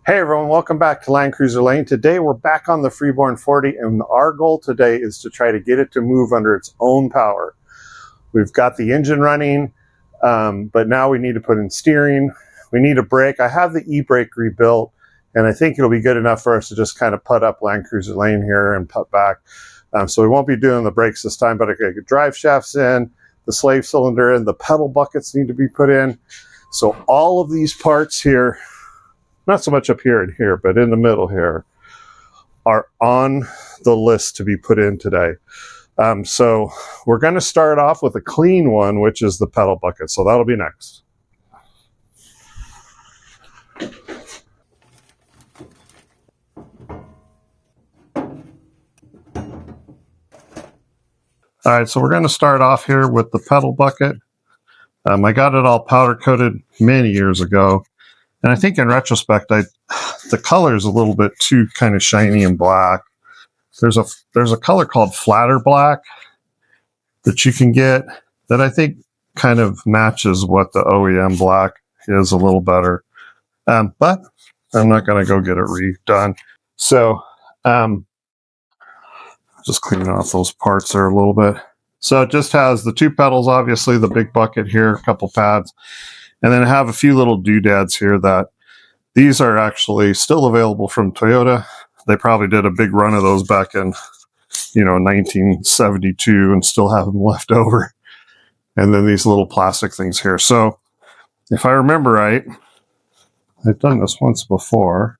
Hey everyone, welcome back to Land Cruiser Lane. Today we're back on the Freeborn 40 and our goal today is to try to get it to move under its own power. We've got the engine running, but now we need to put in steering. We need a brake. I have the e-brake rebuilt and I think it'll be good enough for us to just kind of put up Land Cruiser Lane here and put back. So we won't be doing the brakes this time, but I got drive shafts in, the slave cylinder in, the pedal buckets need to be put in. So all of these parts here, not so much up here and here, but in the middle here, are on the list to be put in today. So we're going to start off with a clean one, which is the pedal bucket. So that'll be next. All right, so we're going to start off here with the pedal bucket. I got it all powder coated many years ago. And I think in retrospect, the color is a little bit too kind of shiny and black. There's a color called flatter black that you can get that I think kind of matches what the OEM black is a little better. But I'm not going to go get it redone. So just cleaning off those parts there a little bit. So it just has the two pedals, obviously the big bucket here, a couple pads. And then I have a few little doodads here that these are actually still available from Toyota. They probably did a big run of those back in, 1972 and still have them left over. And then these little plastic things here. So if I remember right, I've done this once before.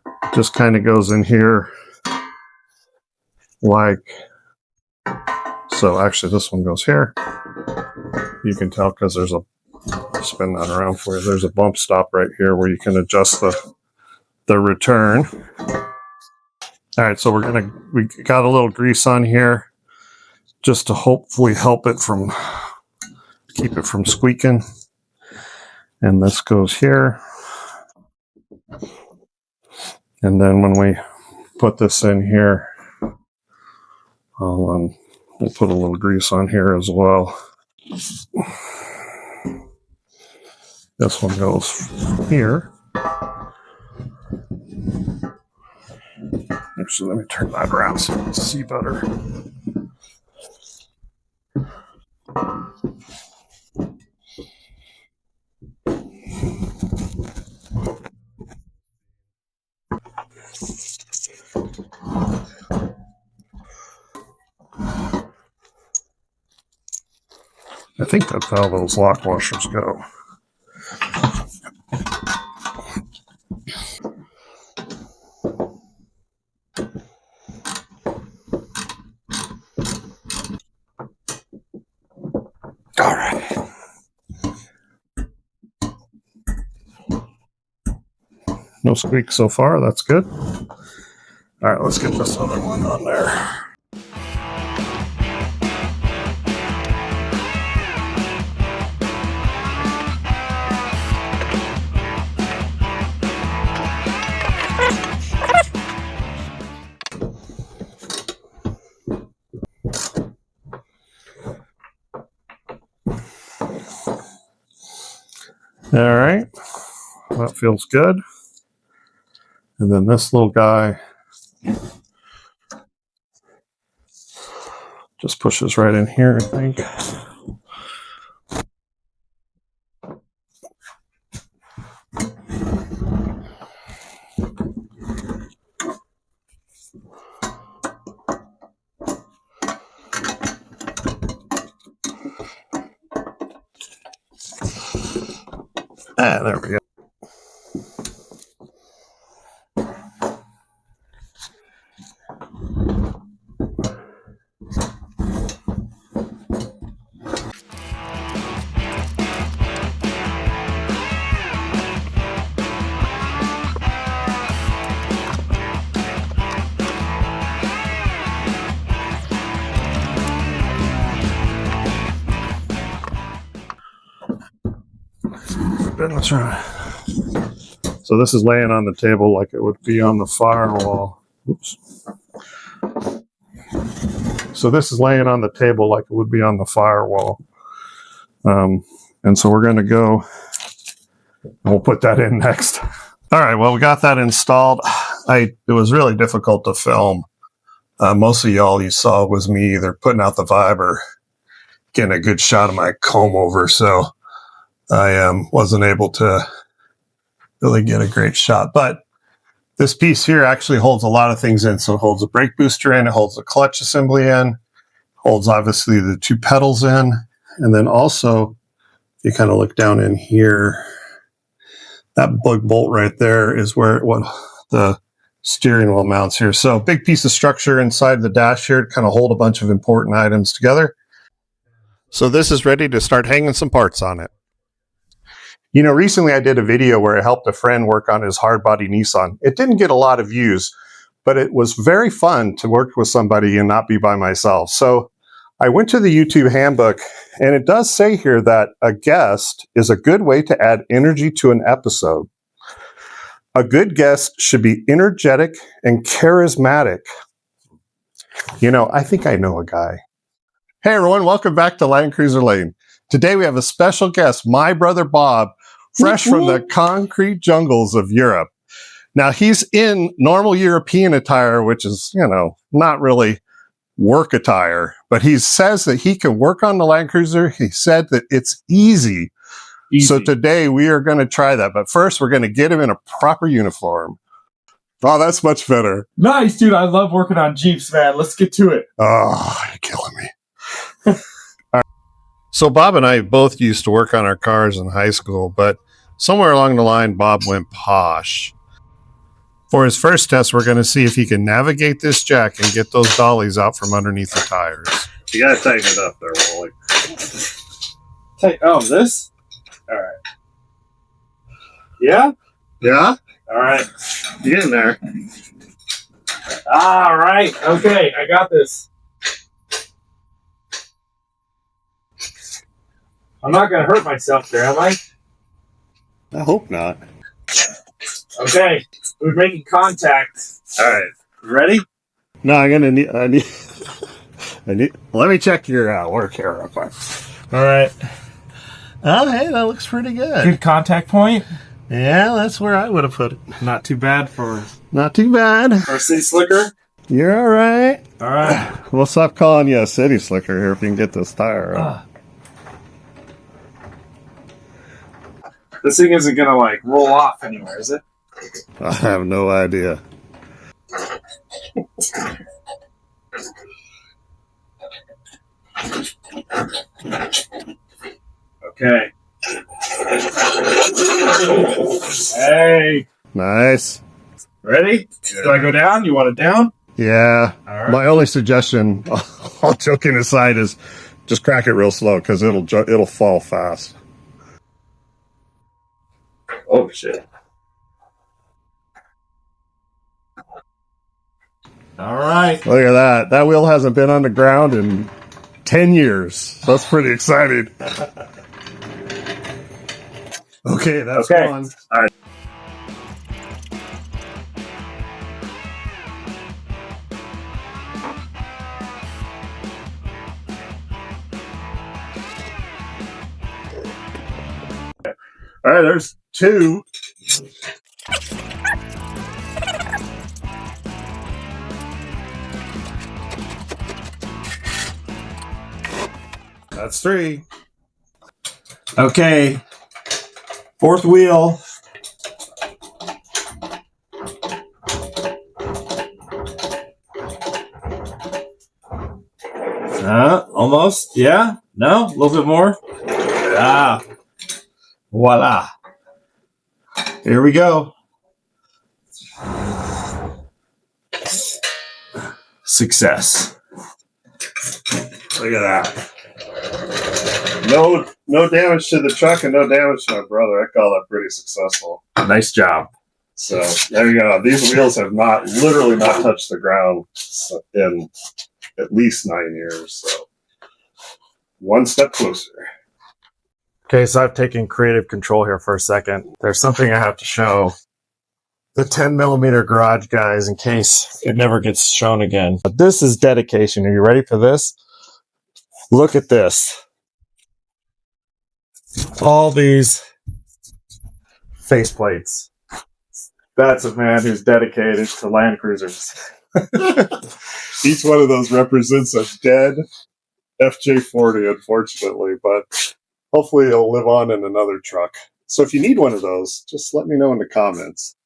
It just kind of goes in here like so. Actually, this one goes here. You can tell because there's spin that around for you. There's a bump stop right here where you can adjust the return. All right, so we got a little grease on here just to hopefully keep it from squeaking. And this goes here. And then when we put this in here, we'll put a little grease on here as well. This one goes here. Actually, let me turn that around so you can see better. I think that's how those lock washers go. All right. No squeak so far, that's good. All right, let's get this other one on there. All right, that feels good. And then this little guy just pushes right in here, I think. There we go. That's right. So this is laying on the table like it would be on the firewall. Oops. So this is laying on the table like it would be on the firewall. And so we're going to go We'll put that in next. All right, well, we got that installed. It was really difficult to film. Mostly all you saw was me either putting out the vibe or getting a good shot of my comb over, so I wasn't able to really get a great shot. But this piece here actually holds a lot of things in. So it holds a brake booster in, it holds the clutch assembly in, holds obviously the 2 pedals in, and then also, if you kind of look down in here, that bug bolt right there is where the steering wheel mounts here. So big piece of structure inside the dash here to kind of hold a bunch of important items together. So this is ready to start hanging some parts on it. You know, recently I did a video where I helped a friend work on his hard body Nissan. It didn't get a lot of views, but it was very fun to work with somebody and not be by myself. So I went to the YouTube handbook, and it does say here that a guest is a good way to add energy to an episode. A good guest should be energetic and charismatic. You know, I think I know a guy. Hey everyone, welcome back to Land Cruiser Lane. Today we have a special guest, my brother Bob, fresh from the concrete jungles of Europe. Now he's in normal European attire, which is, you know, not really work attire, but he says that he can work on the Land Cruiser. He said that it's easy. So today we are going to try that. But first we're going to get him in a proper uniform. Oh, that's much better. Nice, dude. I love working on Jeeps, man. Let's get to it. Oh, you're killing me. All right. So Bob and I both used to work on our cars in high school, but somewhere along the line, Bob went posh. For his first test, we're going to see if he can navigate this jack and get those dollies out from underneath the tires. You got to tighten it up there, Wally. Oh, this? All right. Yeah? Yeah? All right. Get in there. All right. Okay, I got this. I'm not going to hurt myself there, am I? I hope not. Okay, we're making contact. All right. Ready? No, I'm going to need... I need... Let me check your work here real quick. All right. Oh, hey, that looks pretty good. Good contact point. Yeah, that's where I would have put it. Not too bad for... Not too bad. For a city slicker. You're all right. All right. We'll stop calling you a city slicker here if you can get this tire up. This thing isn't going to, like, roll off anywhere, is it? I have no idea. Okay. Hey. Nice. Ready? Do I go down? You want it down? Yeah. All right. My only suggestion, all joking aside, is just crack it real slow because it'll fall fast. Oh, shit. All right. Look at that. That wheel hasn't been on the ground in 10 years. That's pretty exciting. Okay, that's fun. All right. All right, there's 2. That's 3. Okay. 4th wheel. Almost. Yeah? No? A little bit more? Ah. Voila. Here we go. Success. Look at that. No damage to the truck and no damage to my brother. I call that pretty successful. Nice job. So there you go. These wheels have literally not touched the ground in at least 9 years. So one step closer. Okay, so I've taken creative control here for a second. There's something I have to show the 10mm garage guys in case it never gets shown again. But this is dedication. Are you ready for this? Look at this. All these faceplates. That's a man who's dedicated to Land Cruisers. Each one of those represents a dead FJ40, unfortunately, but hopefully it'll live on in another truck. So if you need one of those, just let me know in the comments.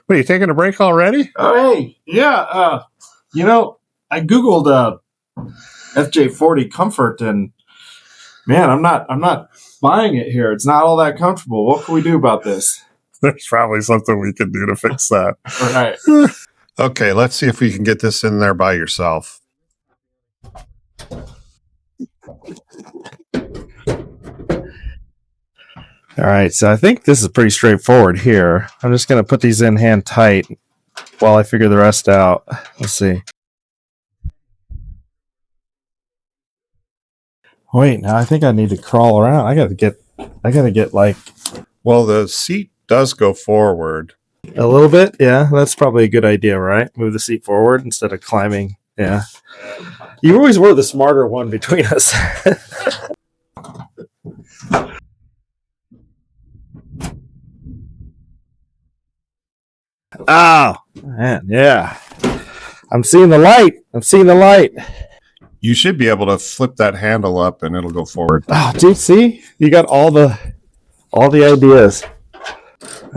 What, are you taking a break already? Oh, hey, yeah. You know, I Googled FJ40 comfort, and man, I'm not buying it here. It's not all that comfortable. What can we do about this? There's probably something we can do to fix that. All right. Okay, let's see if we can get this in there by yourself. All right, so I think this is pretty straightforward here. I'm just going to put these in hand tight while I figure the rest out. Let's see. Wait, now I think I need to crawl around. I gotta get like... Well, the seat does go forward. A little bit, yeah. That's probably a good idea, right? Move the seat forward instead of climbing. Yeah. You always were the smarter one between us. Oh, man, yeah. I'm seeing the light. You should be able to flip that handle up and it'll go forward. Oh, dude, see? You got all the ideas.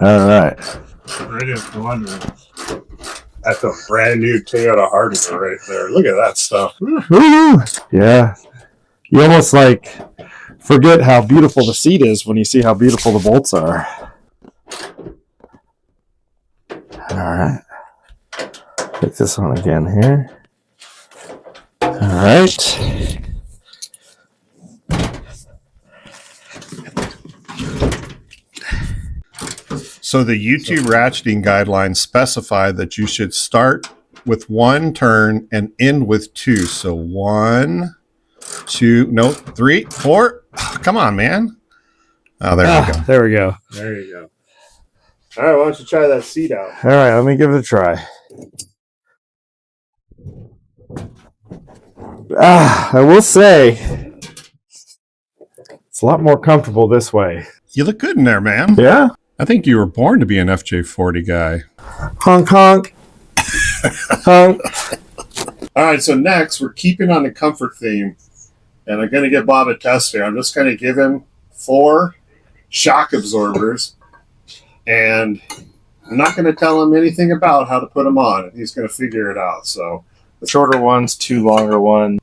All right. Right in front of you. That's a brand new Toyota Hardinger right there. Look at that stuff. Woo-hoo. Yeah. You almost like forget how beautiful the seat is when you see how beautiful the bolts are. All right. Take this one again here. All right. So the YouTube ratcheting guidelines specify that you should start with one turn and end with two. So 1, 2, no, 3, 4. Come on, man. Oh, there we go. There we go. There you go. All right, why don't you try that seat out? All right, let me give it a try. I will say it's a lot more comfortable this way. You look good in there, man. Yeah? I think you were born to be an FJ40 guy. Honk, honk. Honk. All right, so next we're keeping on the comfort theme, and I'm going to give Bob a test here. I'm just going to give him 4 shock absorbers, and I'm not going to tell him anything about how to put them on. He's going to figure it out. So The shorter ones, 2 longer ones.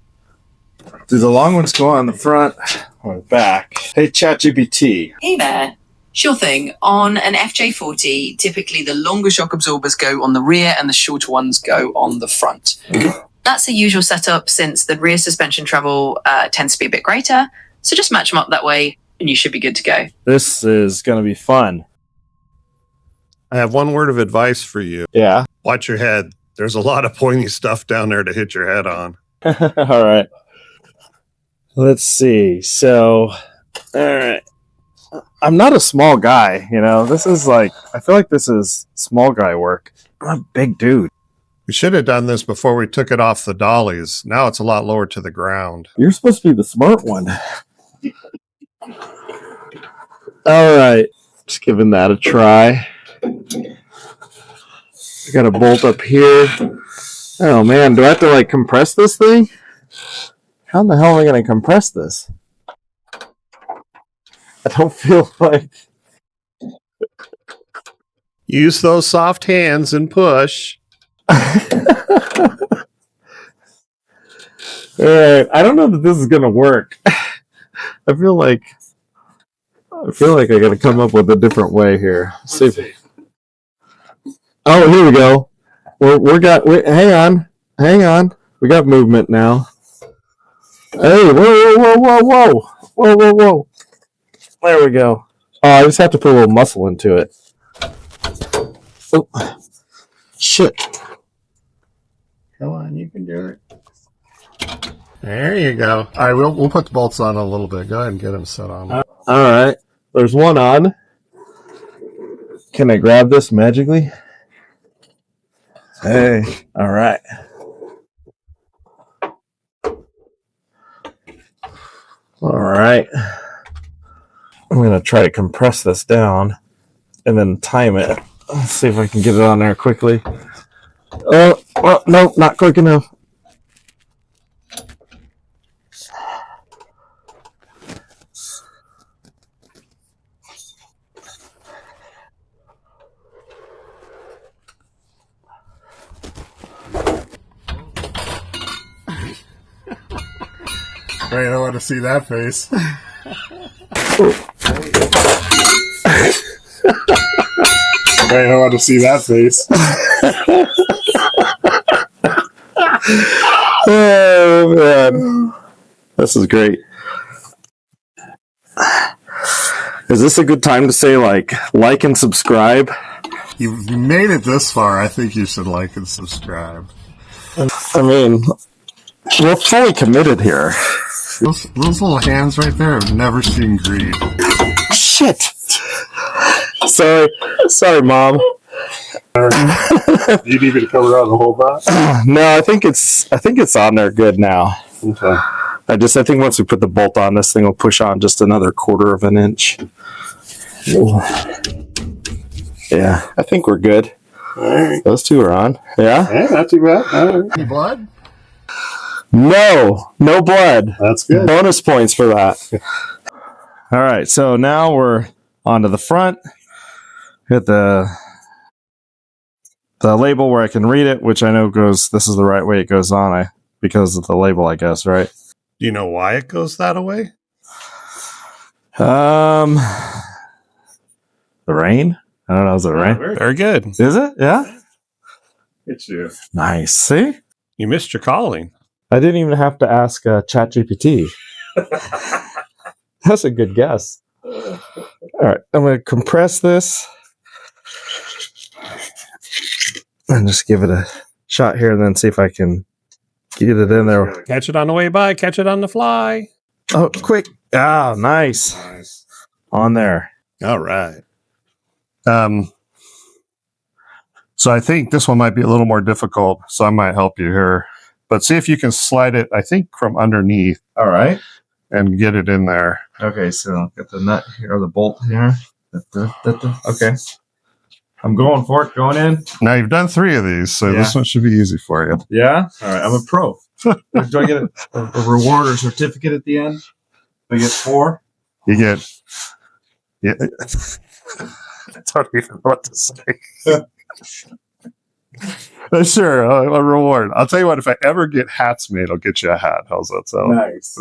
Do the long ones go on the front or the back? Hey, ChatGPT. Hey there. Sure thing. On an FJ40, typically the longer shock absorbers go on the rear and the shorter ones go on the front. That's the usual setup since the rear suspension travel tends to be a bit greater. So just match them up that way and you should be good to go. This is going to be fun. I have one word of advice for you. Yeah. Watch your head. There's a lot of pointy stuff down there to hit your head on. All right. Let's see. So, all right. I'm not a small guy, you know. This is like, I feel like this is small guy work. I'm a big dude. We should have done this before we took it off the dollies. Now it's a lot lower to the ground. You're supposed to be the smart one. All right. Just giving that a try. I got a bolt up here. Oh, man. Do I have to, like, compress this thing? How in the hell am I going to compress this? I don't feel like... Use those soft hands and push. All right. I don't know that this is going to work. I feel like I got to come up with a different way here. See if... Oh, here we go. Hang on. We got movement now. Hey, whoa. There we go. Oh, I just have to put a little muscle into it. Oh, shit. Come on, you can do it. There you go. All right, we'll put the bolts on a little bit. Go ahead and get them set on. All right. There's one on. Can I grab this magically? Hey. All right. All right. I'm going to try to compress this down. and then time it. Let's see if I can get it on there quickly. Oh, well, no, not quick enough. Right, I want to see that face. Right, I want to see that face. Oh, man. This is great. Is this a good time to say, like and subscribe? You've made it this far. I think you should like and subscribe. I mean, we're fully committed here. Those little hands right there have never seen greed. Shit. Sorry, Mom. You need me to cover on the whole box? No, I think it's on there good now. Okay. I think once we put the bolt on, this thing will push on just another 1/4 of an inch. Ooh. Yeah, I think we're good. All right. Those two are on. Yeah? Yeah, not too bad. All right. Any blood? No blood. That's good. Bonus points for that. All right, so now we're onto the front. Hit the label where I can read it, which I know goes. This is the right way it goes on. Because of the label, I guess, right? Do you know why it goes that way? The rain. I don't know. Is it rain? Very good. Is it? Yeah. It's you. Nice. See, You missed your calling. I didn't even have to ask ChatGPT. That's a good guess. All right, I'm going to compress this and just give it a shot here, and then see if I can get it in there. Catch it on the way by. Catch it on the fly. Oh, quick! Ah, nice. On there. All right. So I think this one might be a little more difficult, so I might help you here. But see if you can slide it, I think, from underneath. All right. And get it in there. Okay, so I'll get the nut here, or the bolt here. Okay. I'm going for it, going in. Now you've done 3 of these, so this one should be easy for you. Yeah? All right, I'm a pro. Do I get a reward or certificate at the end? Do I get 4? You get... Yeah. I don't even know what to say. Sure, a reward. I'll tell you what, if I ever get hats made, I'll get you a hat. How's that sound? Nice.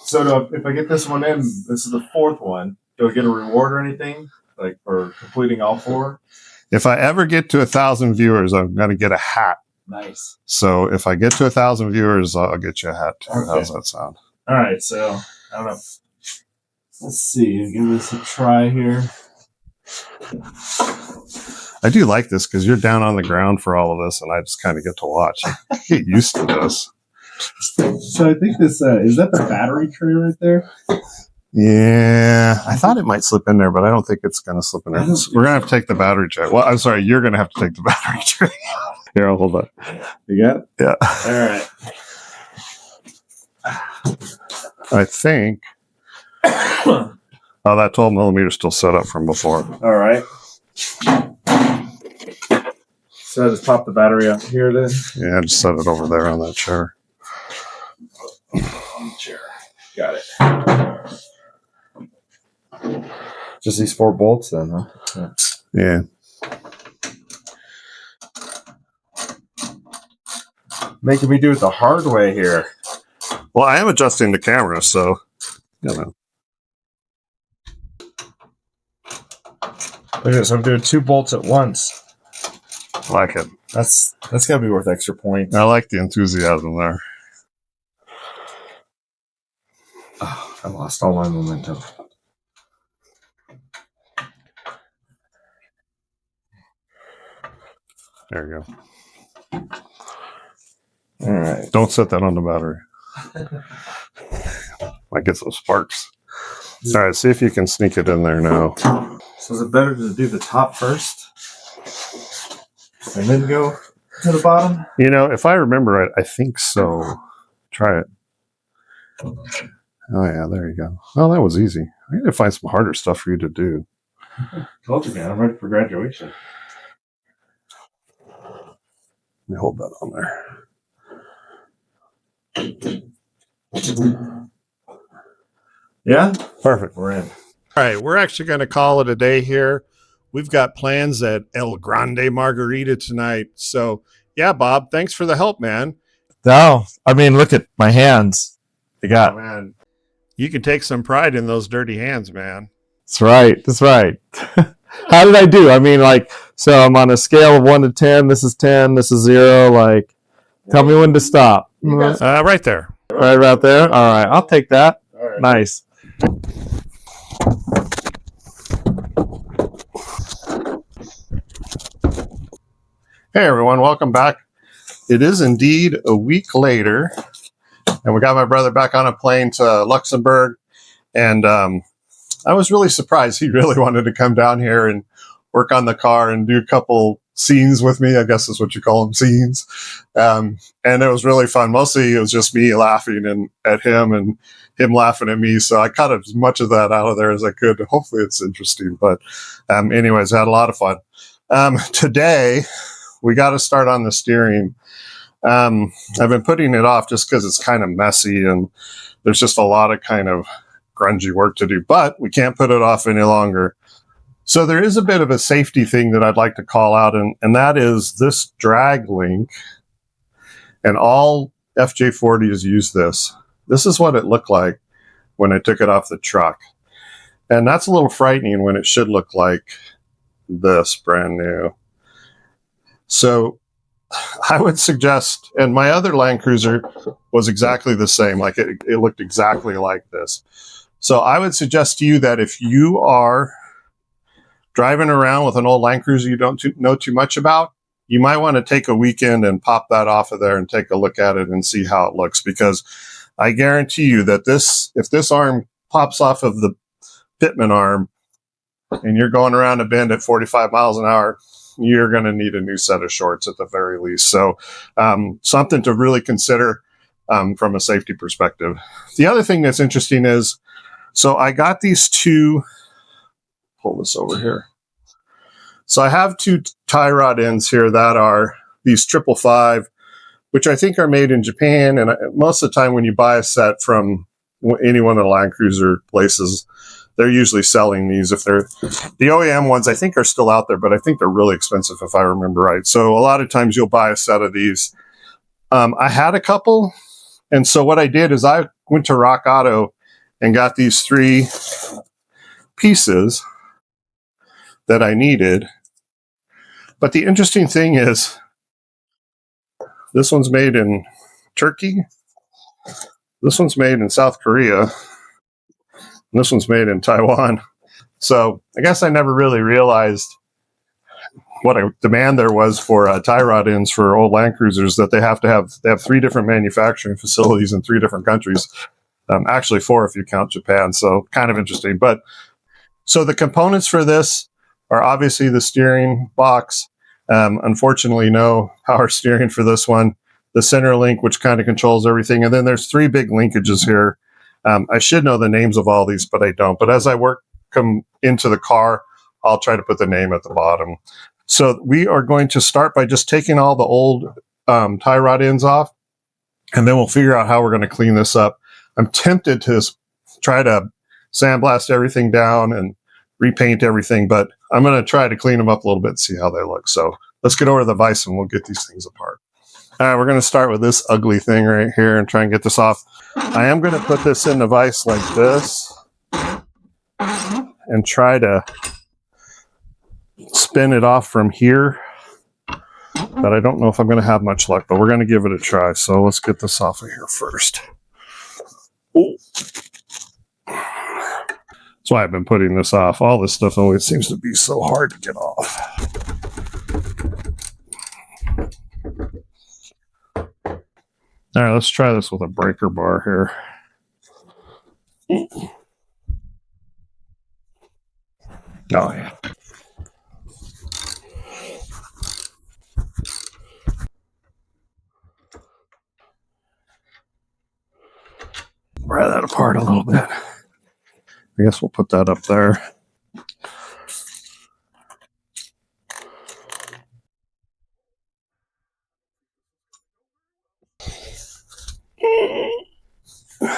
So if I get this one in, this is the 4th one, do I get a reward or anything? Like for completing all 4? If I ever get to 1,000 viewers, I'm going to get a hat. Nice. So if I get to 1,000 viewers, I'll get you a hat too. Okay. How's that sound? All right, so I don't know. Let's see. Give this a try here. I do like this because you're down on the ground for all of this, and I just kind of get to watch. I get used to this. So I think this is that the battery tray right there? Yeah, I thought it might slip in there, but I don't think it's going to slip in there. We're going to have to take the battery tray. Well, I'm sorry, you're going to have to take the battery tray. Here, I'll hold on. You got it? Yeah. All right. I think. Oh, that 12 millimeter is still set up from before. All right. So I just pop the battery up here then? Yeah, just set it over there on that chair. On the chair. Got it. Just these 4 bolts then, huh? Yeah. Making me do it the hard way here. Well, I am adjusting the camera, so, you know. Look at this. I'm doing 2 bolts at once. I like it. That's got to be worth extra points. I like the enthusiasm there. Oh, I lost all my momentum. There you go. All right. Don't set that on the battery. Might get some sparks. All right, see if you can sneak it in there now. So is it better to do the top first and then go to the bottom? You know, if I remember right, I think so. Try it. Oh yeah, there you go. Well, that was easy. I need to find some harder stuff for you to do. Told you, man. I'm ready for graduation. Let me hold that on there. Yeah? Perfect. We're in. All right, we're actually going to call it a day here. We've got plans at El Grande Margarita tonight. So, yeah, Bob, thanks for the help, man. No, I mean, look at my hands. They got. Oh, man. You can take some pride in those dirty hands, man. That's right. That's right. How did I do? I mean, like, so I'm on a scale of 1 to 10. This is 10. This is 0. Like, tell me when to stop. Right there. Right there. All right. I'll take that. All right. Nice. Hey, everyone. Welcome back. It is indeed a week later, and we got my brother back on a plane to Luxembourg, and I was really surprised. He really wanted to come down here and work on the car and do a couple scenes with me. I guess is what you call them, scenes. And it was really fun. Mostly it was just me laughing at him and him laughing at me. So I cut as much of that out of there as I could. Hopefully it's interesting. But anyways, I had a lot of fun. Today, we got to start on the steering. I've been putting it off just because it's kind of messy and there's just a lot of kind of grungy work to do, but we can't put it off any longer. So there is a bit of a safety thing that I'd like to call out, and that is this drag link, and all FJ40s use this. This is what it looked like when I took it off the truck. And that's a little frightening when it should look like this, brand new. So I would suggest, and my other Land Cruiser was exactly the same, like it looked exactly like this. So I would suggest to you that if you are driving around with an old Land Cruiser you don't know too much about, you might want to take a weekend and pop that off of there and take a look at it and see how it looks. Because I guarantee you that if this arm pops off of the Pitman arm and you're going around a bend at 45 miles an hour, you're going to need a new set of shorts at the very least. So something to really consider from a safety perspective. The other thing that's interesting is, so I got these two, pull this over here. So I have two tie rod ends here that are these 555, which I think are made in Japan. And most of the time when you buy a set from any one of the Land Cruiser places, they're usually selling these. If they're the OEM ones, I think are still out there, but I think they're really expensive if I remember right. So a lot of times you'll buy a set of these. I had a couple. And so what I did is I went to Rock Auto and got these 3 pieces that I needed. But the interesting thing is, this one's made in Turkey. This one's made in South Korea. And this one's made in Taiwan. So I guess I never really realized what a demand there was for tie rod ends for old Land Cruisers, that they have 3 different manufacturing facilities in 3 different countries. Actually 4 if you count Japan. So kind of interesting. But so the components for this are obviously the steering box. Unfortunately, no power steering for this one. The center link, which kind of controls everything. And then there's 3 big linkages here. I should know the names of all these, but I don't. But as I come into the car, I'll try to put the name at the bottom. So we are going to start by just taking all the old tie rod ends off, and then we'll figure out how we're going to clean this up. I'm tempted to try to sandblast everything down and repaint everything, but I'm going to try to clean them up a little bit and see how they look. So let's get over to the vise and we'll get these things apart. All right, we're going to start with this ugly thing right here and try and get this off. I am going to put this in the vise like this and try to spin it off from here, but I don't know if I'm going to have much luck, but we're going to give it a try. So let's get this off of here first. Ooh. That's why I've been putting this off. All this stuff always seems to be so hard to get off. All right, let's try this with a breaker bar here. Oh, yeah. Pry that apart. apart a little bit. I guess we'll put that up there. I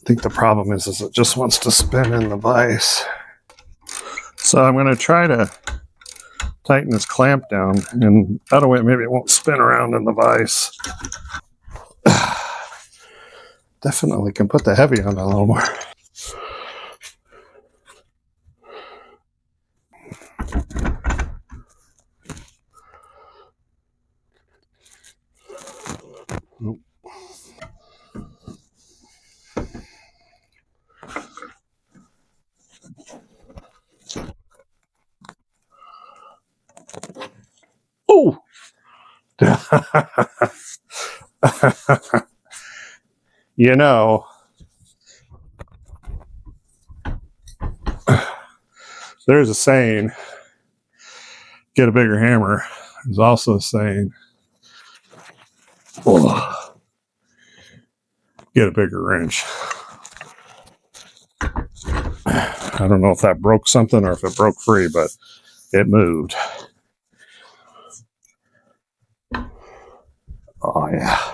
think the problem is it just wants to spin in the vise. So I'm going to try to tighten this clamp down, and that way maybe it won't spin around in the vise. Definitely can put the heavy on a little more. Oh! You know, there's a saying, get a bigger hammer. There's also a saying, oh, get a bigger wrench. I don't know if that broke something or if it broke free, but it moved. Oh, yeah.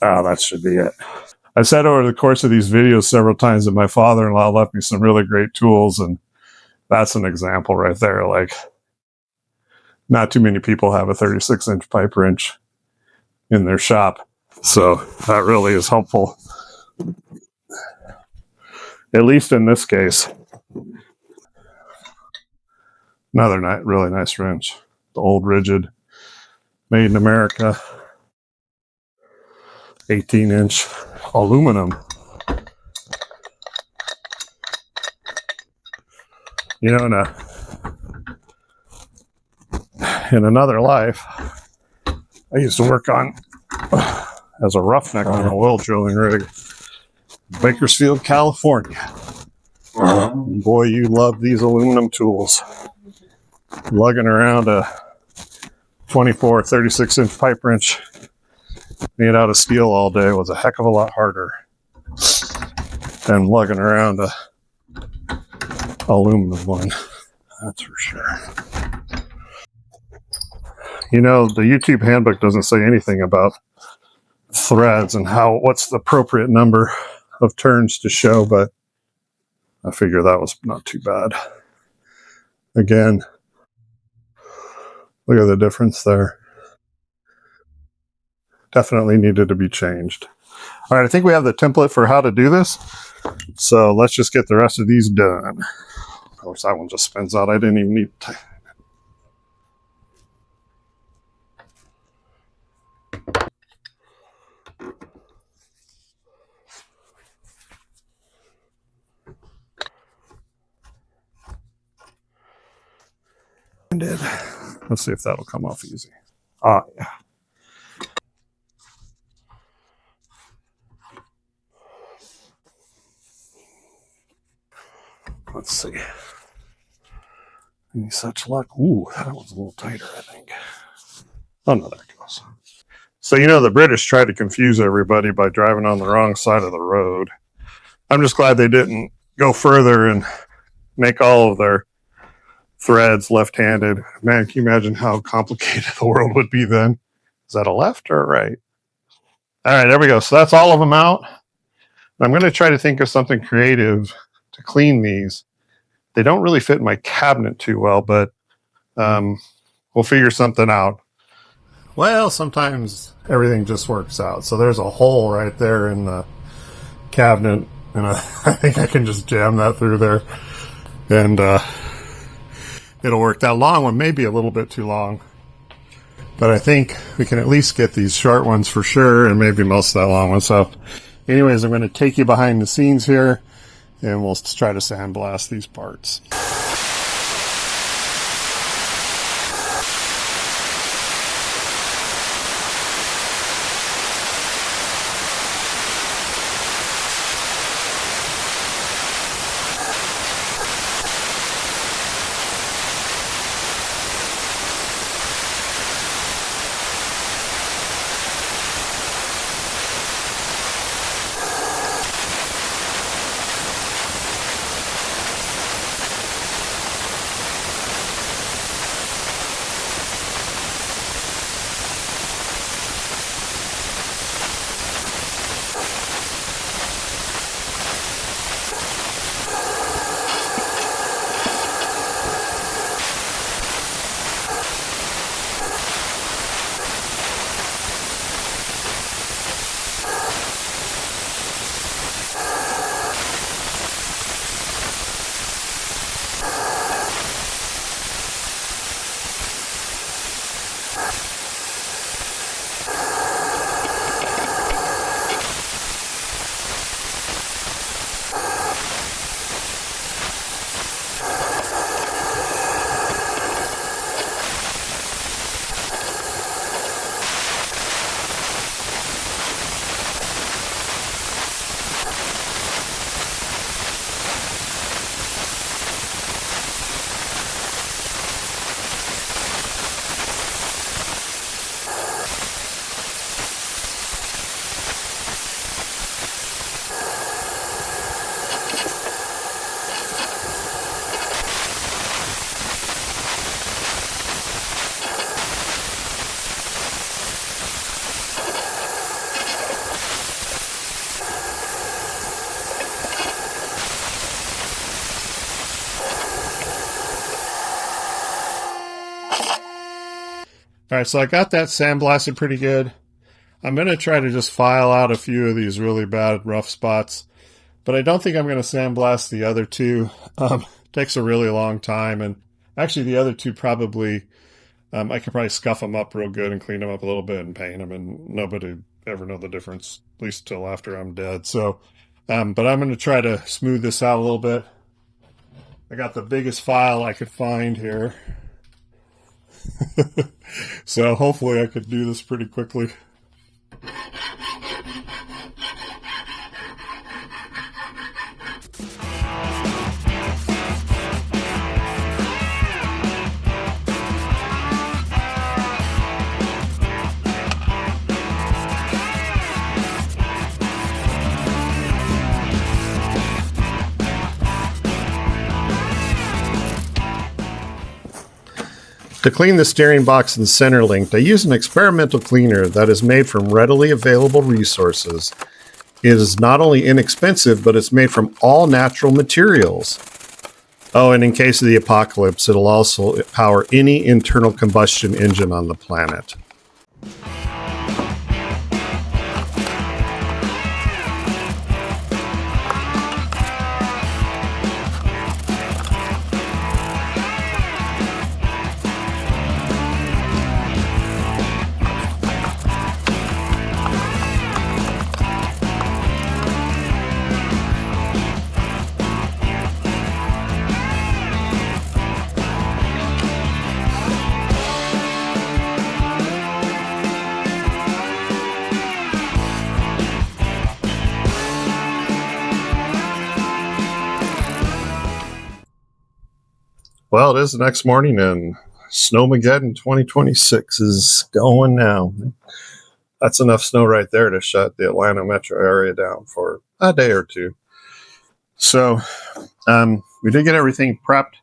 Oh, that should be it. I said over the course of these videos several times that my father-in-law left me some really great tools, and that's an example right there. Like, not too many people have a 36-inch pipe wrench in their shop, so that really is helpful, at least in this case. Another really nice wrench. The old rigid, made in America, 18-inch aluminum. You know, in another life, I used to work on as a roughneck on an oil drilling rig, Bakersfield, California. Boy, you love these aluminum tools. Lugging around a 24, 36-inch pipe wrench made out of steel all day was a heck of a lot harder than lugging around a aluminum one. That's for sure. You know, the YouTube handbook doesn't say anything about threads and what's the appropriate number of turns to show, but I figure that was not too bad. Again, look at the difference there. Definitely needed to be changed. All right, I think we have the template for how to do this. So let's just get the rest of these done. Of course, that one just spins out. I didn't even need to. Let's see if that'll come off easy. Ah, yeah. Let's see. Any such luck? Ooh, that one's a little tighter, I think. Oh, no, there it goes. So, you know, the British tried to confuse everybody by driving on the wrong side of the road. I'm just glad they didn't go further and make all of their threads left-handed. Man, can you imagine how complicated the world would be then? Is that a left or a right? All right, there we go. So that's all of them out. I'm going to try to think of something creative to clean these. They don't really fit in my cabinet too well, but we'll figure something out. Well, sometimes everything just works out. So there's a hole right there in the cabinet, and I think I can just jam that through there, and it'll work. That long one may be a little bit too long, but I think we can at least get these short ones for sure, and maybe most of that long one. So anyways, I'm going to take you behind the scenes here, and we'll try to sandblast these parts. All right, so I got that sandblasted pretty good. I'm going to try to just file out a few of these really bad rough spots, but I don't think I'm going to sandblast the other two. It takes a really long time, and actually the other two probably, I could probably scuff them up real good and clean them up a little bit and paint them, and nobody ever know the difference, at least till after I'm dead. So, but I'm going to try to smooth this out a little bit. I got the biggest file I could find here. So hopefully I could do this pretty quickly. To clean the steering box and center link, I use an experimental cleaner that is made from readily available resources. It is not only inexpensive, but it's made from all natural materials. Oh, and in case of the apocalypse, it'll also power any internal combustion engine on the planet. Well, it is the next morning, and Snowmageddon 2026 is going now. That's enough snow right there to shut the Atlanta metro area down for a day or two. So we did get everything prepped,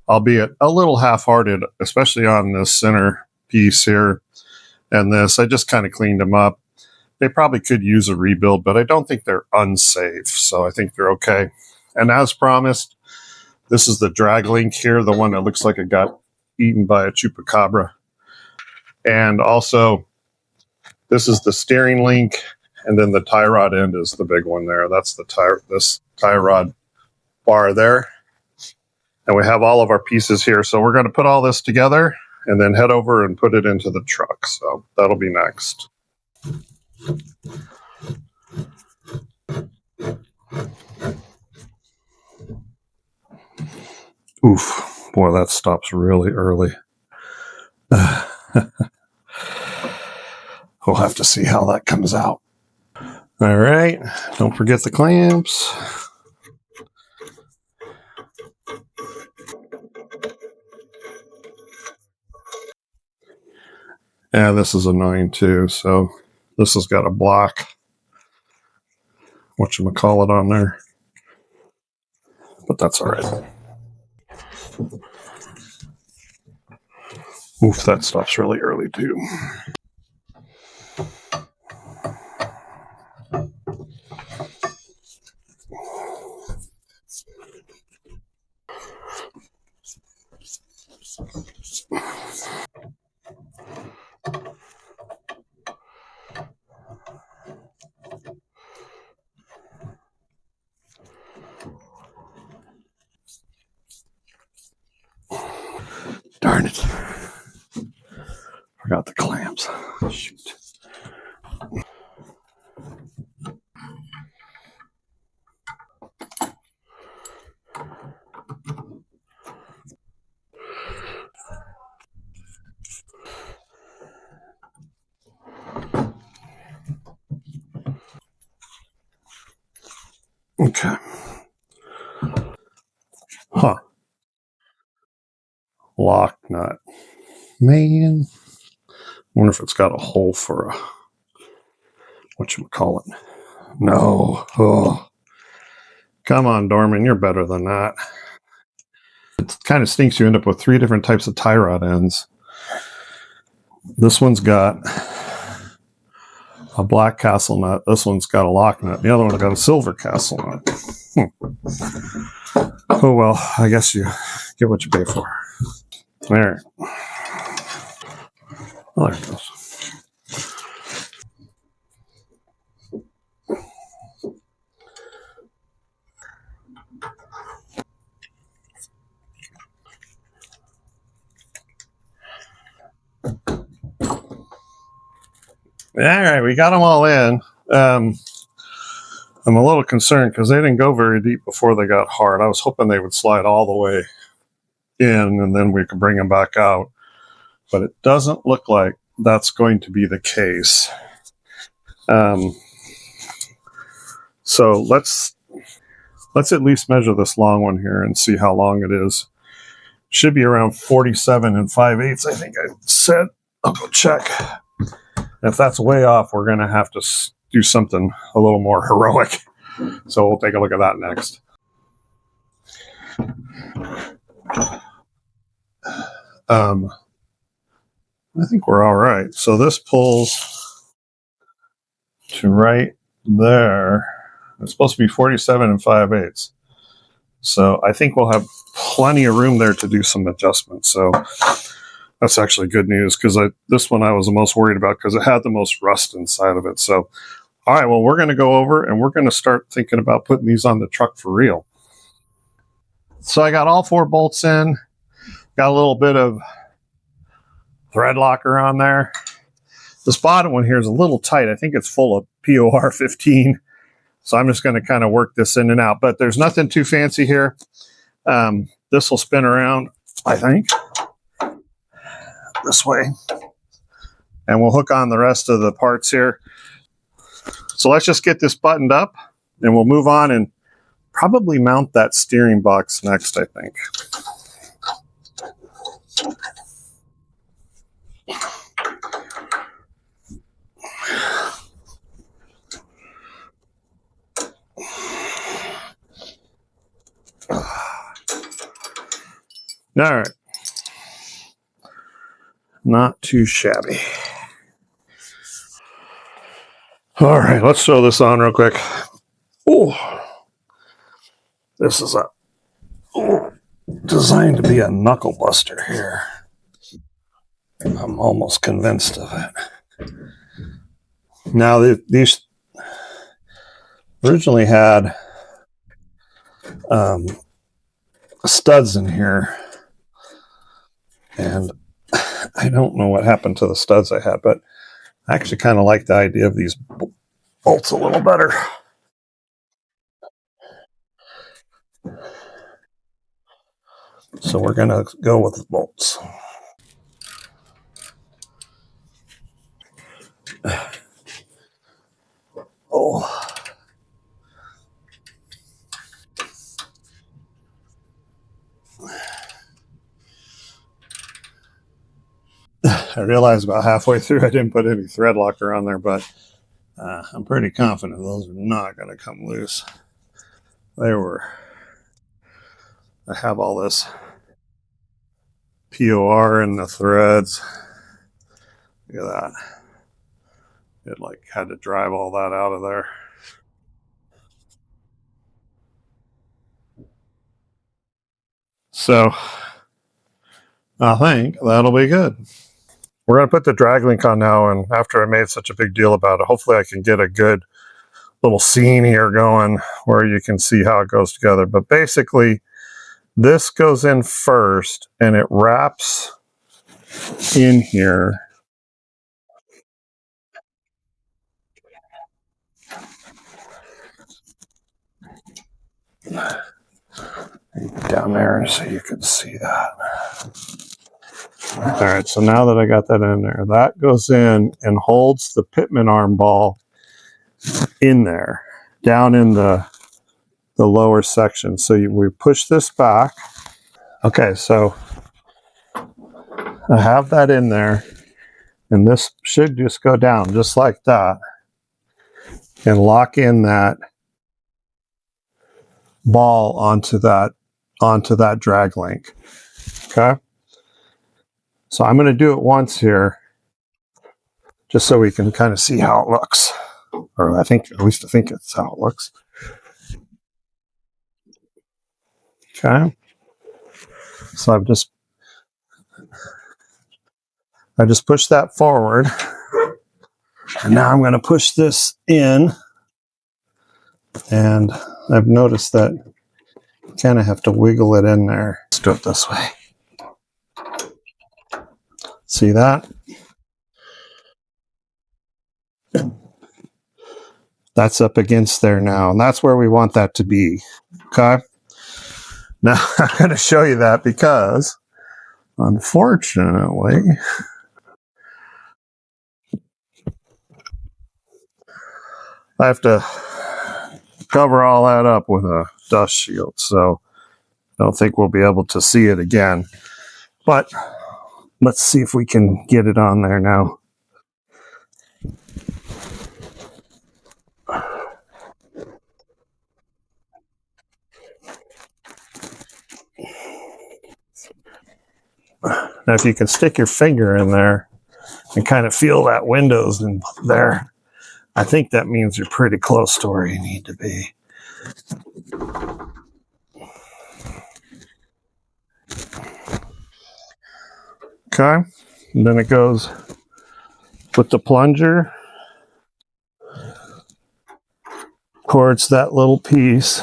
albeit a little half-hearted, especially on this center piece here and this. I just kind of cleaned them up. They probably could use a rebuild, but I don't think they're unsafe, so I think they're okay. And as promised, this is the drag link here, the one that looks like it got eaten by a chupacabra. And also, this is the steering link, and then the tie rod end is the big one there. That's this tie rod bar there. And we have all of our pieces here. So we're going to put all this together and then head over and put it into the truck. So that'll be next. Oof, boy, that stops really early. We'll have to see how that comes out. All right, don't forget the clamps. Yeah, this is annoying too. So this has got a block, whatchamacallit, on there. But that's all right. Oof, that stops really early too. Darn it. Forgot the clamps. Shoot. Okay. Huh. Lock nut. Man. Wonder if it's got a hole for a whatchamacallit. No. Oh. Come on, Dorman. You're better than that. It kind of stinks. You end up with 3 different types of tie rod ends. This one's got a black castle nut. This one's got a lock nut. The other one's got a silver castle nut. Oh, well, I guess you get what you pay for. There. Oh, there it goes. All right, we got them all in. I'm a little concerned because they didn't go very deep before they got hard. I was hoping they would slide all the way in and then we could bring them back out. But it doesn't look like that's going to be the case. So let's at least measure this long one here and see how long it is. Should be around 47 and 5/8, I think I said. I'll go check. If that's way off, we're going to have to do something a little more heroic. So we'll take a look at that next. I think we're all right. So this pulls to right there. It's supposed to be 47 and 5/8. So I think we'll have plenty of room there to do some adjustments. So that's actually good news because this one I was the most worried about because it had the most rust inside of it. So, all right, well, we're going to go over and we're going to start thinking about putting these on the truck for real. So I got all 4 bolts in, got a little bit of thread locker on there. This bottom one here is a little tight. I think it's full of POR 15. So I'm just going to kind of work this in and out, but there's nothing too fancy here. This will spin around, I think, this way. And we'll hook on the rest of the parts here. So let's just get this buttoned up and we'll move on and probably mount that steering box next, I think. All right. Not too shabby. All right, let's throw this on real quick. Oh, this is designed to be a knuckle buster here. I'm almost convinced of it. Now, these originally had studs in here, and I don't know what happened to the studs I had, but I actually kind of like the idea of these bolts a little better. So we're going to go with the bolts. Oh. I realized about halfway through I didn't put any thread locker on there, but I'm pretty confident those are not going to come loose. I have all this POR in the threads. Look at that. It like had to drive all that out of there. So I think that'll be good. We're going to put the drag link on now, and after I made such a big deal about it, hopefully I can get a good little scene here going where you can see how it goes together. But basically, this goes in first, and it wraps in here. Down there so you can see that. All right, so now that I got that in there, that goes in and holds the Pitman arm ball in there, down in the lower section. So we push this back. Okay, so I have that in there, and this should just go down just like that and lock in that ball onto that drag link. Okay. So I'm going to do it once here just so we can kind of see how it looks. Or at least I think it's how it looks. Okay. So I've just I just pushed that forward. And now I'm going to push this in. And I've noticed that you kind of have to wiggle it in there. Let's do it this way. See that? That's up against there now. And that's where we want that to be. Okay? Now, I'm going to show you that because, unfortunately, I have to cover all that up with a dust shield. So I don't think we'll be able to see it again. But let's see if we can get it on there now. Now, if you can stick your finger in there and kind of feel that windows in there, I think that means you're pretty close to where you need to be. Okay, and then it goes with the plunger towards that little piece.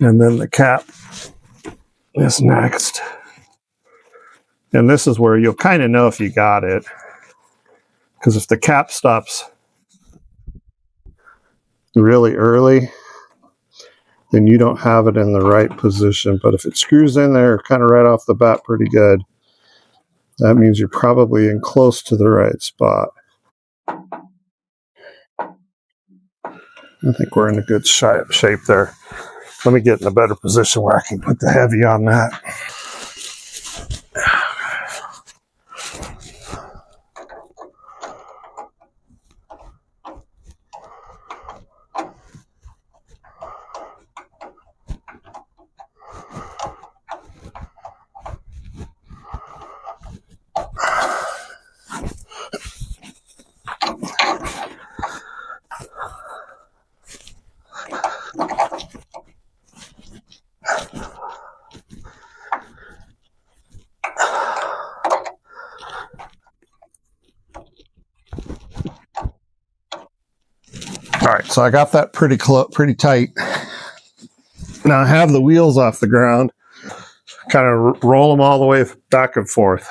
And then the cap is next. And this is where you'll kind of know if you got it. Because if the cap stops really early, then you don't have it in the right position. But if it screws in there kind of right off the bat pretty good, that means you're probably in close to the right spot. I think we're in a good shape there. Let me get in a better position where I can put the heavy on that. All right, so I got that pretty tight. Now I have the wheels off the ground. Kind of roll them all the way back and forth.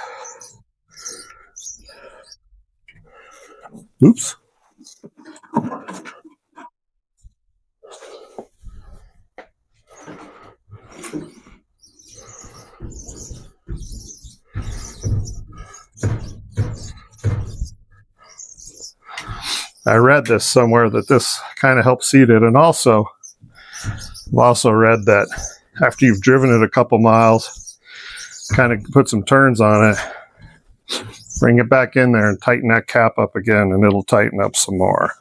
Oops. I read this somewhere that this kind of helps seat it. And also, I've also read that after you've driven it a couple miles, kind of put some turns on it, bring it back in there and tighten that cap up again, and it'll tighten up some more.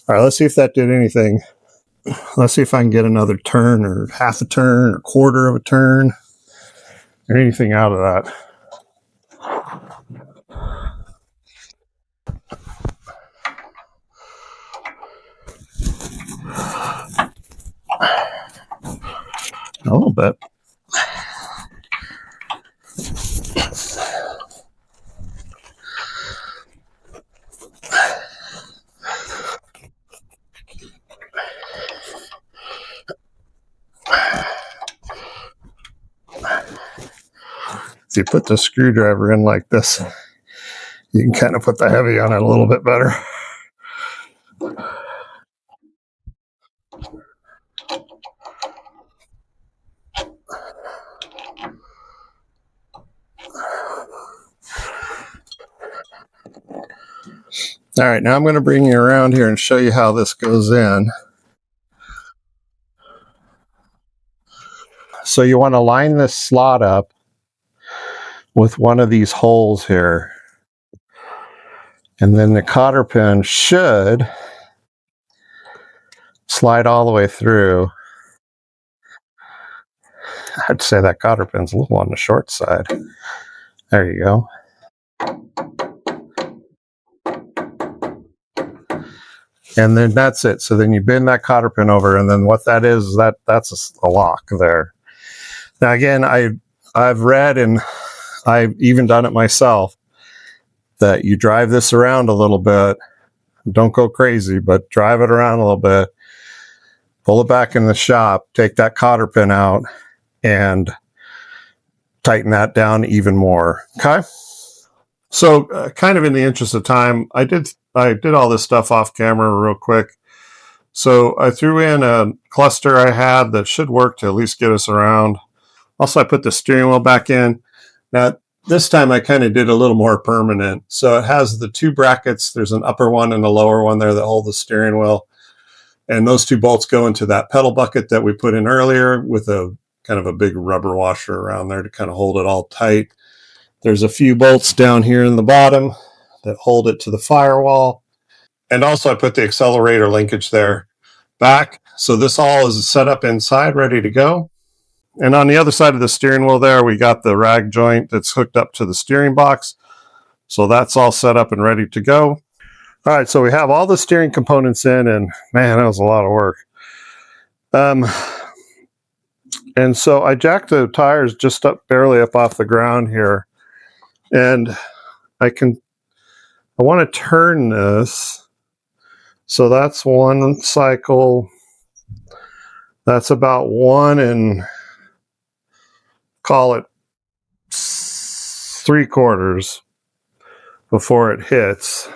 All right, let's see if that did anything. Let's see if I can get another turn or half a turn or quarter of a turn or anything out of that. A little bit. If you put the screwdriver in like this, you can kind of put the heavy on it a little bit better. All right, now I'm going to bring you around here and show you how this goes in. So you want to line this slot up with one of these holes here. And then the cotter pin should slide all the way through. I'd say that cotter pin's a little on the short side. There you go. And then that's it. So then you bend that cotter pin over, and then what that is that's a lock there. Now again, I've read, and I've even done it myself, that you drive this around a little bit. Don't go crazy, but drive it around a little bit. Pull it back in the shop, take that cotter pin out, and tighten that down even more. Okay. So kind of in the interest of time, I did all this stuff off camera real quick. So I threw in a cluster I had that should work to at least get us around. Also, I put the steering wheel back in. Now, this time I kind of did a little more permanent. So it has the two brackets. There's an upper one and a lower one there that hold the steering wheel. And those two bolts go into that pedal bucket that we put in earlier with a kind of a big rubber washer around there to kind of hold it all tight. There's a few bolts down here in the bottom that hold it to the firewall. And also I put the accelerator linkage there back. So this all is set up inside, ready to go. And on the other side of the steering wheel there, we got the rag joint that's hooked up to the steering box. So that's all set up and ready to go. All right, so we have all the steering components in, and man, that was a lot of work. And so I jacked the tires just barely up off the ground here. And I want to turn this. So that's one cycle. That's about 1 and call it 3/4 before it hits.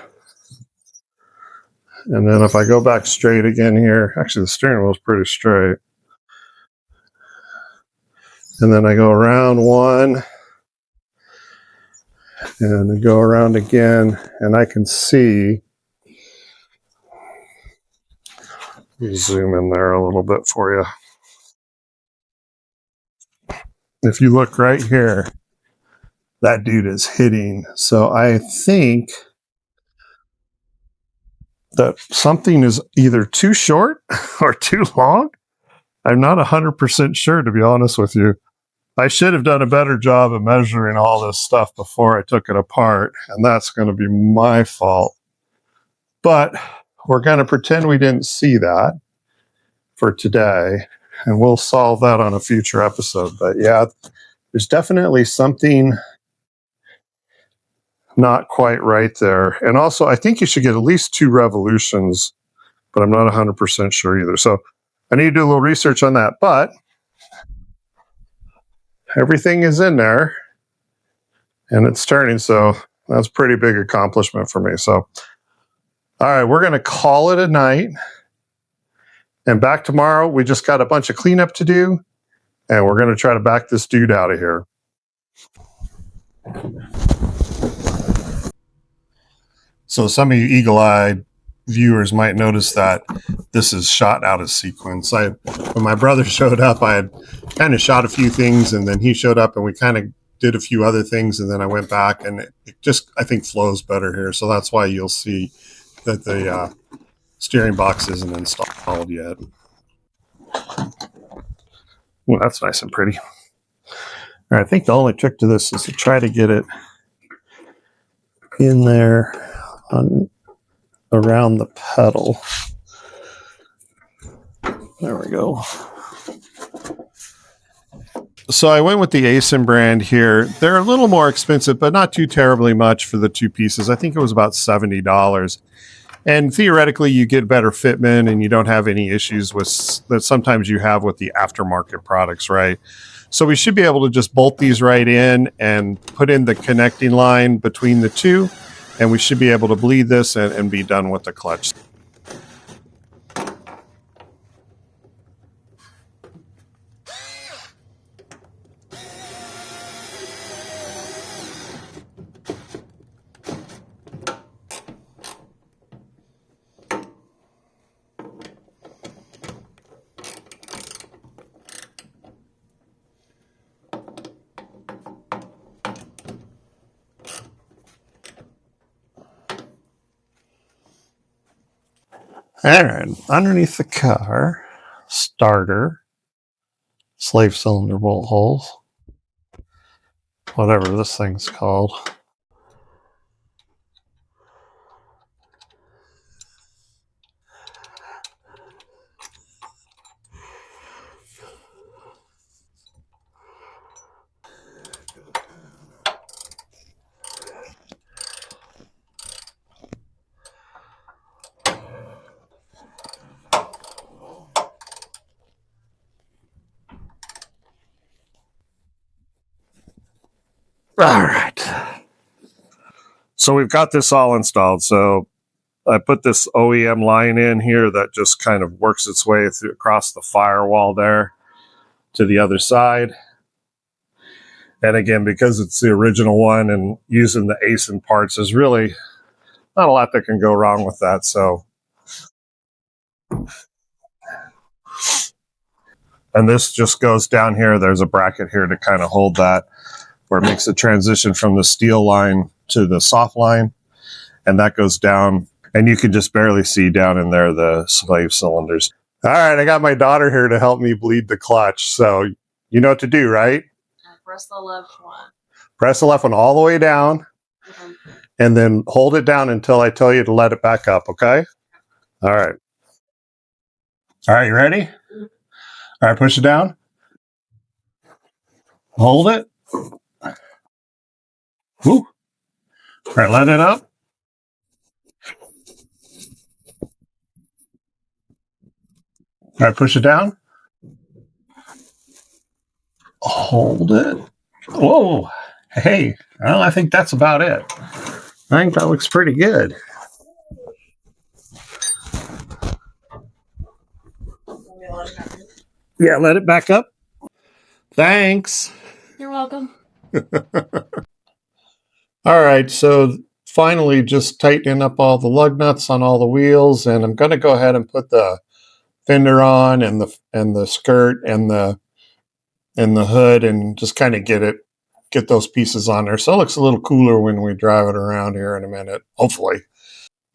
And then if I go back straight again here, actually the steering wheel is pretty straight. And then I go around 1 and I go around again, and I can see, zoom in there a little bit for you. If you look right here, that dude is hitting. So I think that something is either too short or too long. I'm not 100% sure, to be honest with you. I should have done a better job of measuring all this stuff before I took it apart, and that's going to be my fault. But we're going to pretend we didn't see that for today, and we'll solve that on a future episode. But yeah, there's definitely something not quite right there. And also, I think you should get at least 2 revolutions, but I'm not 100% sure either. So I need to do a little research on that. But everything is in there, and it's turning. So that's a pretty big accomplishment for me. So, all right, we're going to call it a night. And back tomorrow, we just got a bunch of cleanup to do, and we're going to try to back this dude out of here. So some of you eagle-eyed viewers might notice that this is shot out of sequence. When my brother showed up, I had kind of shot a few things, and then he showed up, and we kind of did a few other things, and then I went back, and it just, I think, flows better here. So that's why you'll see that the steering box isn't installed yet. Well, that's nice and pretty. All right, I think the only trick to this is to try to get it in there around the pedal. There we go. So I went with the ASIN brand here. They're a little more expensive, but not too terribly much for the 2 pieces. I think it was about $70. And theoretically, you get better fitment, and you don't have any issues with that sometimes you have with the aftermarket products, right? So we should be able to just bolt these right in and put in the connecting line between the two, and we should be able to bleed this and be done with the clutch. All right, underneath the car, starter, slave cylinder bolt holes, whatever this thing's called. All right. So we've got this all installed. So I put this OEM line in here that just kind of works its way through across the firewall there to the other side. And again, because it's the original one and using the ASIN parts, there's really not a lot that can go wrong with that. So, and this just goes down here. There's a bracket here to kind of hold that, where it makes the transition from the steel line to the soft line. And that goes down, and you can just barely see down in there the slave cylinders. All right, I got my daughter here to help me bleed the clutch. So you know what to do, right? Press the left one. Press the left one all the way down, and then hold it down until I tell you to let it back up, okay? All right. All right, you ready? All right, push it down. Hold it. Woo. All right, let it up. All right, push it down. Hold it. Whoa. Hey, well, I think that's about it. I think that looks pretty good. Yeah, let it back up. Thanks. You're welcome. All right, so finally just tightening up all the lug nuts on all the wheels, and I'm going to go ahead and put the fender on and the skirt and the hood, and just kind of get those pieces on there so it looks a little cooler when we drive it around here in a minute, hopefully.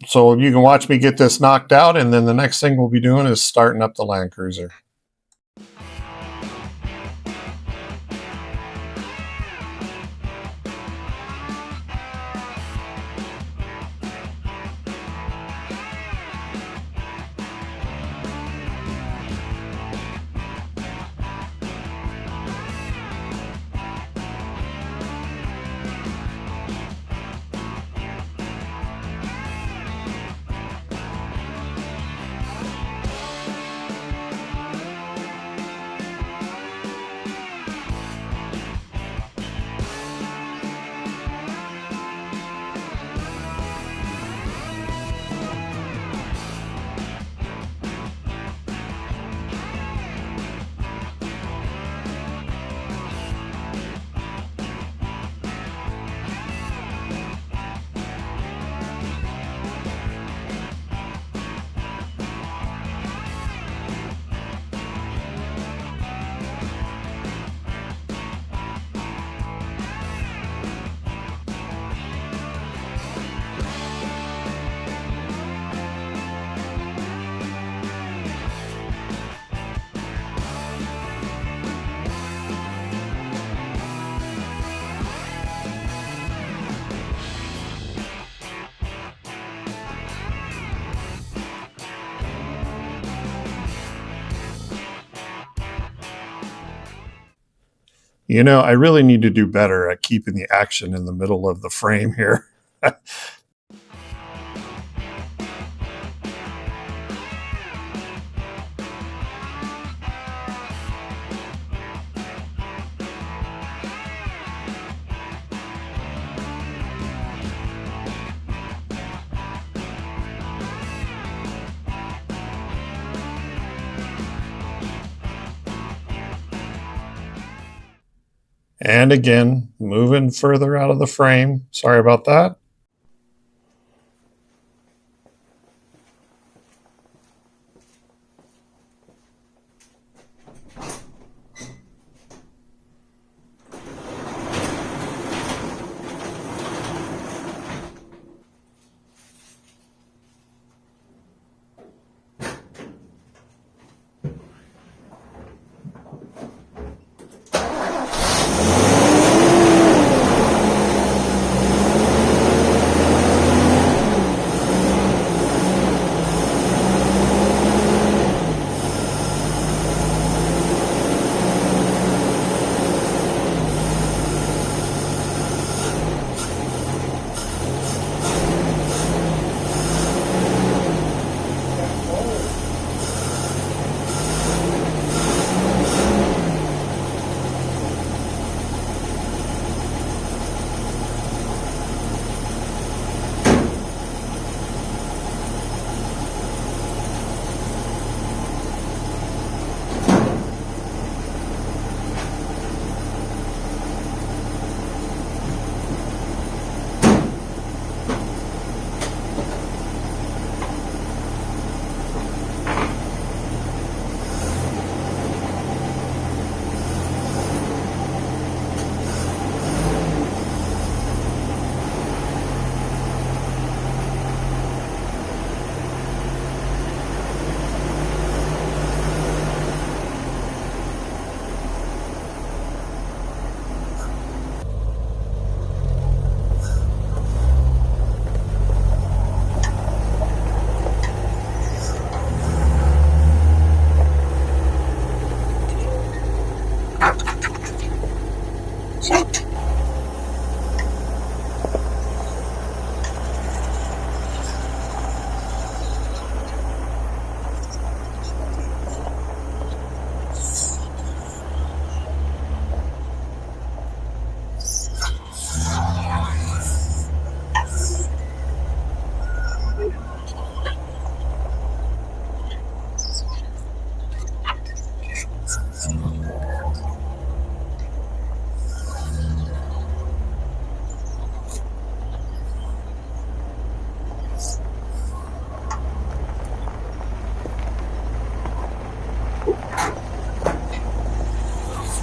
So you can watch me get this knocked out, and then the next thing we'll be doing is starting up the Land Cruiser. You know, I really need to do better at keeping the action in the middle of the frame here. And again, moving further out of the frame. Sorry about that.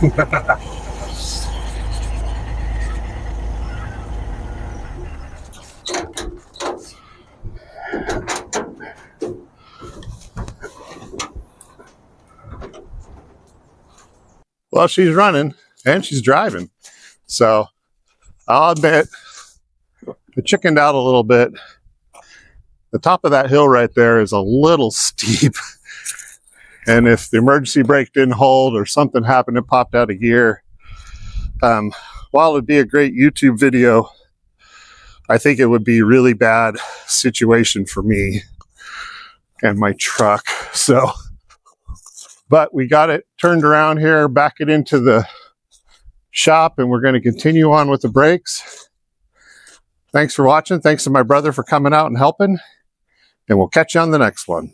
Well, she's running and she's driving. So I'll admit, I chickened out a little bit. The top of that hill right there is a little steep. And if the emergency brake didn't hold or something happened, it popped out of gear. While it'd be a great YouTube video, I think it would be a really bad situation for me and my truck. So, but we got it turned around here, back it into the shop, and we're going to continue on with the brakes. Thanks for watching. Thanks to my brother for coming out and helping, and we'll catch you on the next one.